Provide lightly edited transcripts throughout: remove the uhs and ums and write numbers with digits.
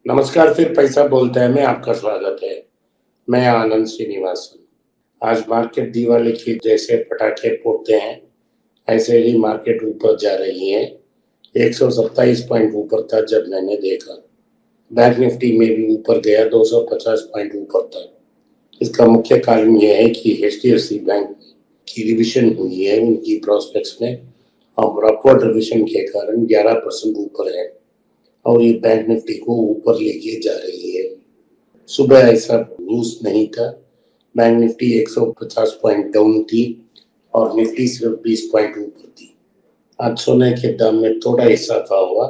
नमस्कार, फिर पैसा बोलता है में आपका स्वागत है। मैं आनंद श्रीनिवासन। आज मार्केट दिवाली की जैसे पटाखे फोड़ते हैं, ऐसे ही मार्केट ऊपर जा रही है। 127 पॉइंट ऊपर था जब मैंने देखा। बैंक निफ्टी में भी ऊपर गया 250 पॉइंट ऊपर था। इसका मुख्य कारण यह है कि एचडीएफसी बैंक की रिविजन हुई है उनकी प्रोस्पेक्ट्स में, और अपवर्ड रिविजन के कारण 11% ऊपर है और ये बैंक निफ्टी को ऊपर लेके जा रही है। सुबह ऐसा न्यूज नहीं था। बैंक निफ्टी 150 पॉइंट डाउन थी और निफ्टी सिर्फ 20 पॉइंट ऊपर थी। आज सोने के दाम में थोड़ा इजाफा हुआ,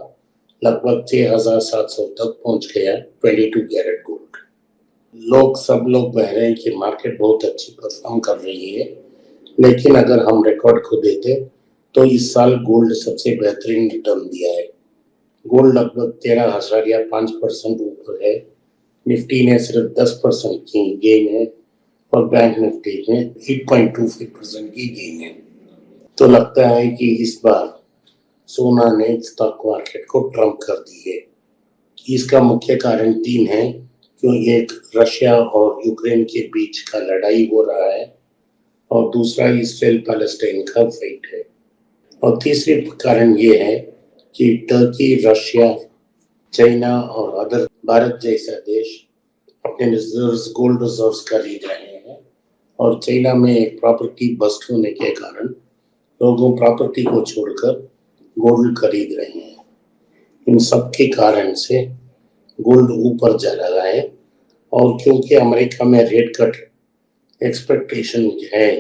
लगभग 6,700 तक पहुंच गया 22 कैरेट गोल्ड। सब लोग कह रहे हैं कि मार्केट बहुत अच्छी परफॉर्म कर रही है, लेकिन अगर हम रिकॉर्ड को देखें तो इस साल गोल्ड सबसे बेहतरीन रिटर्न दिया है। गोल्ड लगभग 13,000 या 5% ऊपर है। निफ्टी ने सिर्फ 10% की गेन है और बैंक निफ्टी में 8.25% की गेन है। तो लगता है कि इस बार सोना ने स्टॉक मार्केट को ट्रम्प कर दी है। इसका मुख्य कारण तीन है, क्यों एक रशिया और यूक्रेन के बीच का लड़ाई हो रहा है, और दूसरा इसराइल पैलेस्टाइन का फाइट है, और तीसरी कारण ये है कि टर्की, रशिया, चाइना और अदर भारत जैसा देश अपने रिजर्व्स, गोल्ड रिजर्व्स खरीद रहे हैं, और चाइना में एक प्रॉपर्टी बस्ट होने के कारण लोगों प्रॉपर्टी को छोड़कर गोल्ड खरीद रहे हैं। इन सब के कारण से गोल्ड ऊपर जा रहा है, और क्योंकि अमेरिका में रेट कट एक्सपेक्टेशन है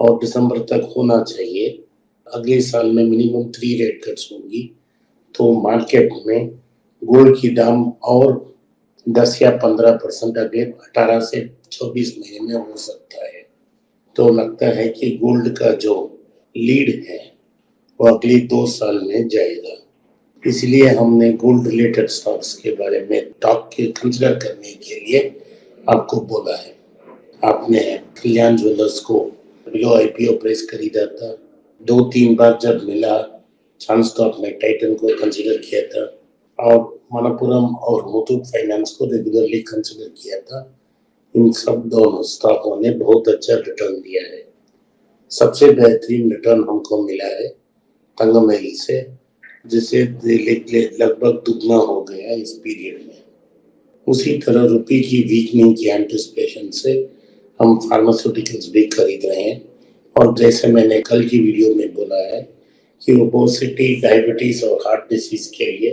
और दिसंबर तक होना चाहिए, अगले साल में मिनिमम 3 रेट कट्स होंगी, तो मार्केट में गोल्ड की दाम और 10 या 15% अगले 18 से 24 महीने में हो सकता है। तो लगता है कि गोल्ड का जो लीड है वो अगले 2 साल में जाएगा। इसलिए हमने गोल्ड रिलेटेड स्टॉक्स के बारे में टॉक के कंसिडर करने के लिए आपको बोला है। आपने कल्याण ज्वेलर्स को बिलो आईपीओ प्राइस खरीदा था, 2-3 बार जब मिला चांस तो आपने टाइटन को कंसिडर किया था, और मनप्पुरम और मुथूट फाइनेंस को रेगुलरली कंसिडर किया था। इन सब दोनों स्टॉकों ने बहुत अच्छा रिटर्न दिया है। सबसे बेहतरीन रिटर्न हमको मिला है तंगमैल से, जिसे लगभग दुगना हो गया इस पीरियड में। उसी तरह रुपये की वीकनिंग की एंटिसिपेशन से हम फार्मास्यूटिकल्स भी खरीद रहे हैं, और जैसे मैंने कल की वीडियो में बोला है कि ओबेसिटी, डायबिटीज और हार्ट डिसीज के लिए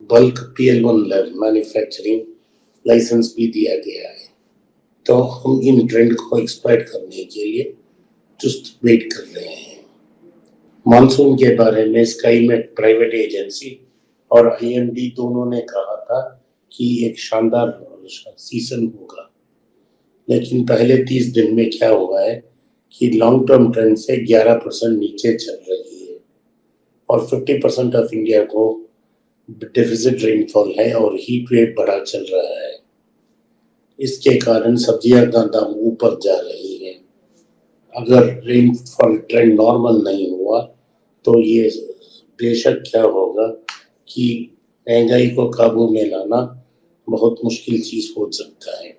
बल्क PL1 मैन्युफैक्चरिंग लाइसेंस भी दिया गया है। तो हम इन ट्रेंड को एक्सप्लॉइट करने के लिए चुस्त वेट कर रहे हैं। मानसून के बारे में स्काई मेट प्राइवेट एजेंसी और IMD दोनों ने कहा था कि एक शानदार सीजन होगा, लेकिन पहले 30 दिन में क्या हुआ है कि लॉन्ग टर्म ट्रेंड से 11% नीचे चल रही है, और 50% ऑफ इंडिया को डेफिसिट रेनफॉल है और हीट वेव बड़ा चल रहा है। इसके कारण सब्जियां का दाम ऊपर जा रही है। अगर रेनफॉल ट्रेंड नॉर्मल नहीं हुआ तो ये बेशक क्या होगा कि महंगाई को काबू में लाना बहुत मुश्किल चीज हो सकता है।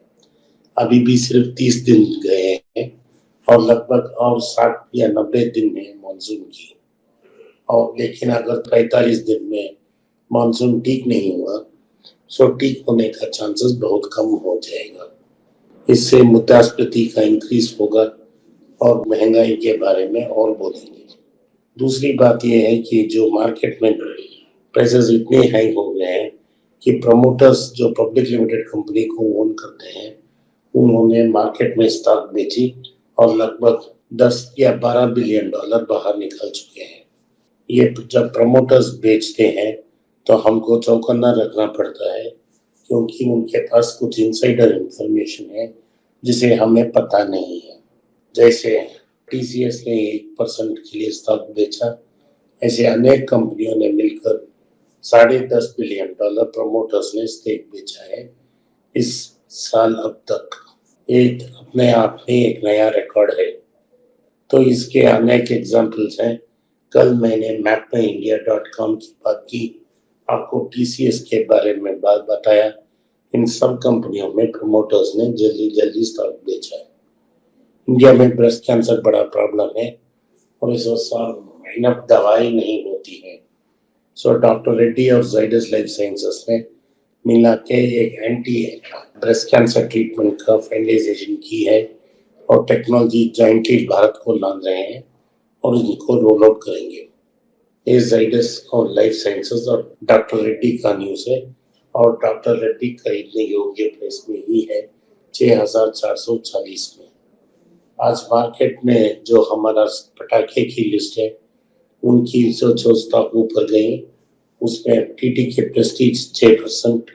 अभी भी सिर्फ 30 दिन गए हैं और लगभग और 60 या 90 दिन है मानसून की, और लेकिन अगर 45 दिन में मानसून ठीक नहीं हुआ तो ठीक होने का चांसेस बहुत कम हो जाएगा। इससे मुद्रास्फीति का इंक्रीज होगा और महंगाई के बारे में और बोलेंगे। दूसरी बात यह है कि जो मार्केट में प्राइसेस इतने हाई हो गए हैं कि प्रमोटर्स जो पब्लिक लिमिटेड कंपनी को ओन करते हैं उन्होंने मार्केट में स्टॉक बेची और लगभग 10 या 12 बिलियन डॉलर बाहर निकल चुके हैं। ये जब प्रमोटर्स बेचते हैं तो हमको चौकन्ना रखना पड़ता है, क्योंकि उनके पास कुछ इनसाइडर इंफॉर्मेशन है जिसे हमें पता नहीं है। जैसे TCS ने 1% के लिए स्टॉक बेचा, ऐसे अनेक कंपनियों ने मिलकर 10.5 बिलियन डॉलर प्रमोटर्स ने स्टेक बेचा है इस साल अब तक। एक अपने आप में एक नया रिकॉर्ड है। तो इसके अनेक एग्जाम्पल्स हैं। कल मैंने mapmyindia.com की बात की, आपको टीसीएस के बारे में बात बताया। इन सब कंपनियों में प्रमोटर्स ने जल्दी जल्दी स्टॉक बेचा है। इंडिया में ब्रेस्ट कैंसर बड़ा प्रॉब्लम है और इस वक्त इनफ दवाई नहीं होती है। सो डॉक्टर रेड्डी और जाइडस लाइफ साइंसेस ने मिला के एक एंटी ब्रेस्ट कैंसर ट्रीटमेंट का फाइनलाइजेशन की है और टेक्नोलॉजी जॉइंटली भारत को ला रहे हैं और इनको रोल आउट करेंगे। ये जाइडस और लाइफ साइंसेस और डॉक्टर रेड्डी का न्यूज़ है और डॉक्टर रेड्डी खरीदने योग्य प्राइस में ही है 6,440 में। आज मार्केट में जो हमारा पटाखे की लिस्ट है उनकी जो स्टॉक ऊपर गई उसमें टीटी के प्रेस्टीज 6%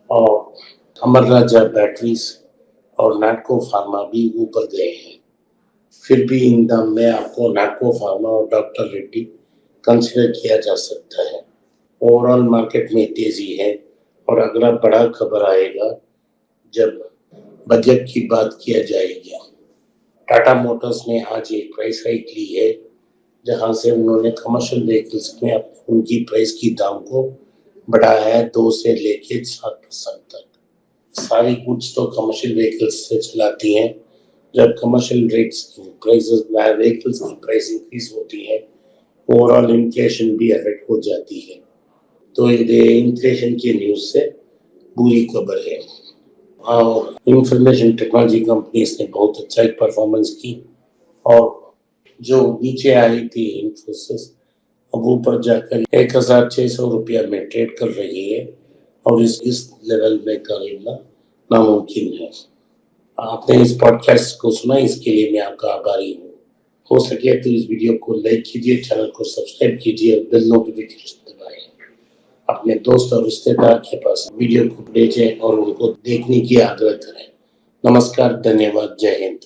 और अमर राजा बैटरीज और नाटको फार्मा भी ऊपर गए हैं। फिर भी इन दाम में आपको नाटको फार्मा और डॉक्टर रेड्डी कंसिडर किया जा सकता है। ओवरऑल मार्केट में तेजी है और अगला बड़ा खबर आएगा जब बजट की बात किया जाएगी। टाटा मोटर्स ने आज एक प्राइस हाइक ली है जहां से उन्होंने कमर्शियल व्हीकल्स में उनकी प्राइस की दाम को बढ़ाया है 2 से लेके 7% तक। सारी गुड्स तो कमर्शियल व्हीकल्स से चलाती हैं। जब कमर्शियल व्हीकल्स की प्राइस इंक्रीज होती है ओवरऑल इन्फ्लेशन भी अफेक्ट हो जाती है। तो ये इन्फ्लेशन की न्यूज़ से बुरी खबर है। और इंफॉर्मेशन टेक्नोलॉजी कंपनीज ने बहुत अच्छा परफॉर्मेंस की और जो नीचे आई थी इन्फोसिस अब ऊपर जाकर 1,600 रुपया में ट्रेड कर रही है और इस लेवल में खरीदना नामुमकिन है। आपने इस पॉडकास्ट को सुना इसके लिए मैं आपका आभारी हूँ। हो सके तो इस वीडियो को लाइक कीजिए, चैनल को सब्सक्राइब कीजिए और बेल नोटिफिकेशन दबाएं। अपने दोस्त और रिश्तेदार के पास वीडियो को भेजें और उनको देखने की आग्रह करें। नमस्कार, धन्यवाद, जय हिंद।